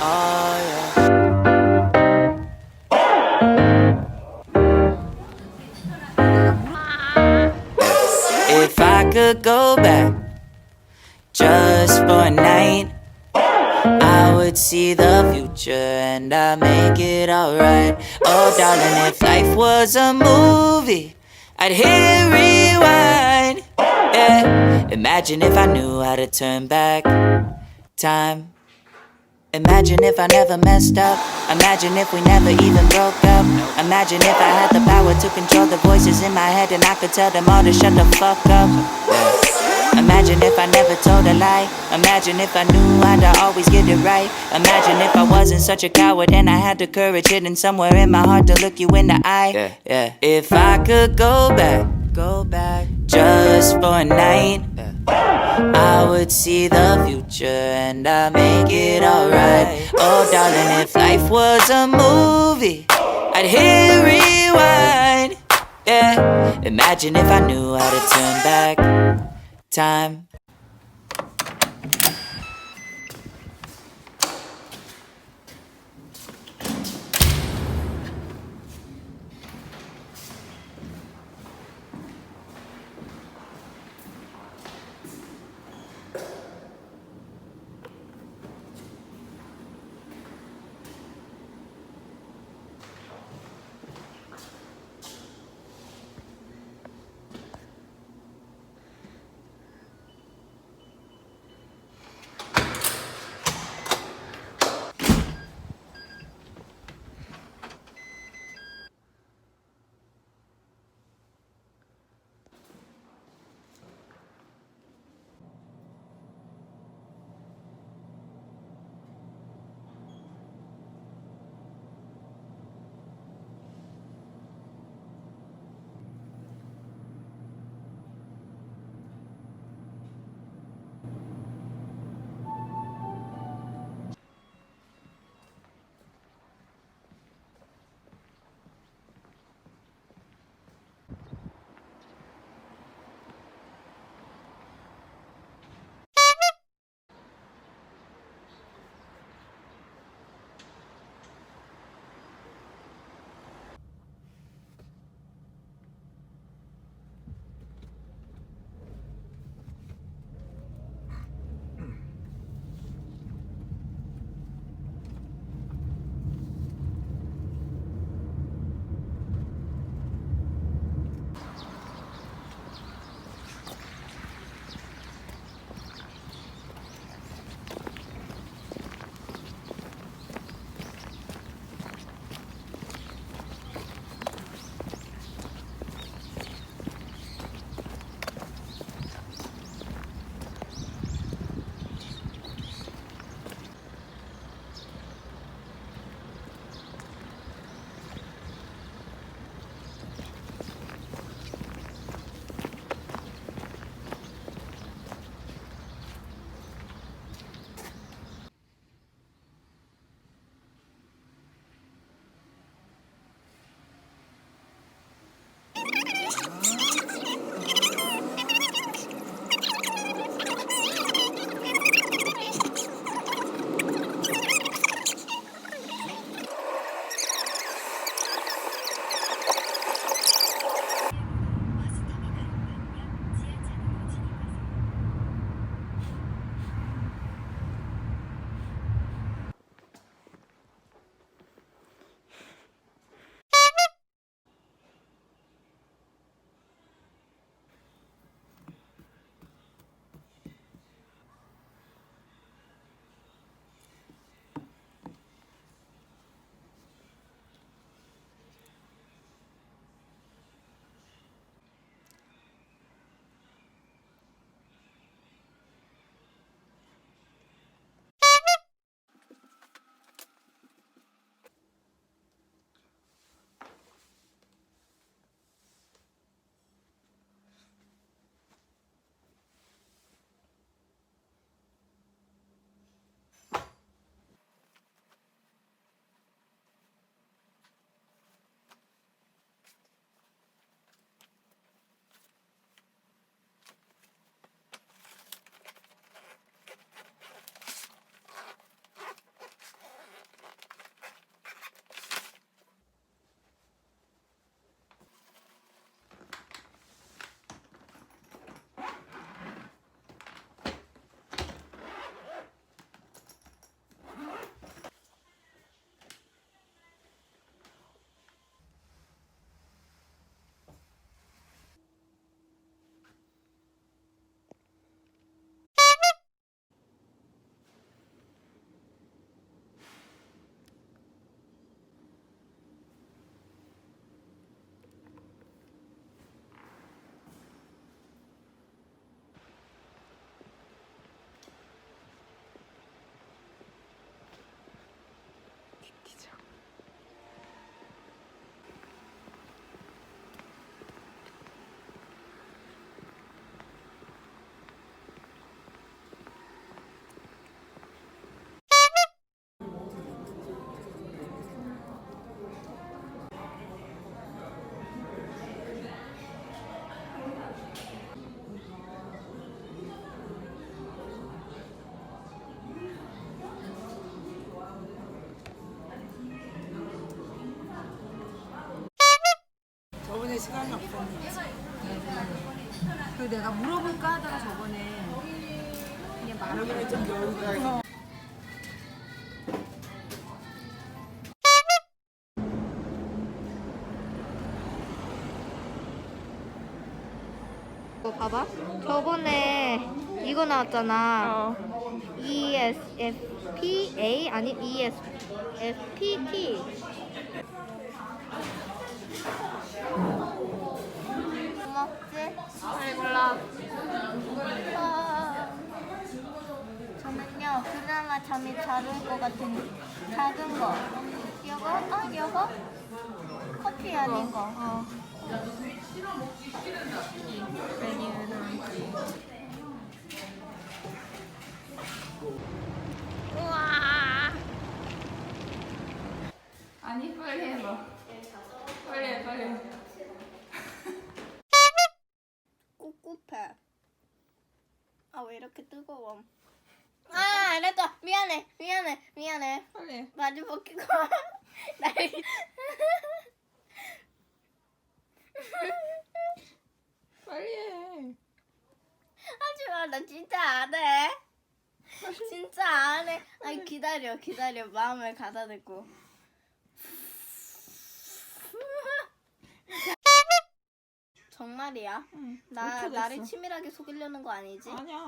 Oh yeah. If I could go back just for a night, I would see the future and I'd make it alright. Oh darling, if life was a movie, I'd hit rewind. Yeah. Imagine if I knew how to turn back time. Imagine if I never messed up. Imagine if we never even broke up. Imagine if I had the power to control the voices in my head and I could tell them all to shut the fuck up. Yeah. Imagine if I never told a lie. Imagine if I knew how to always get it right. Imagine if I wasn't such a coward and I had the courage hidden somewhere in my heart to look you in the eye. Yeah, yeah. If I could go back just for a night, I would see the future and I'd make it alright. Oh darling, if life was a movie, I'd hit rewind. Yeah. Imagine if I knew how to turn back time. 시간이 없었는지. 그리고 내가 물어볼까 하다가 저번에 그냥 말을 좀 여유가 봐봐. 저번에 이거 나왔잖아. ESFPA 아니 ESFPT. 고맙지? 빨리 골라. 저는요 그나마 잠이 잘 올 것 같은 작은 거. 요거? 요거? 커피 아닌 거. 우와. 아니 빨리 해봐. 빨리 해 빨리 해. 꿉꿉해. 아 왜 이렇게 뜨거워? 아 알았어. 미안해. 빨리 해. 마주 벗기고 날. 빨리 해. 하지마. 나 진짜 안 해. 진짜 안 해. 아니 기다려. 마음을 가다듬고. 정말이야? 응. 나를 치밀하게 속이려는 거 아니지? 아니야.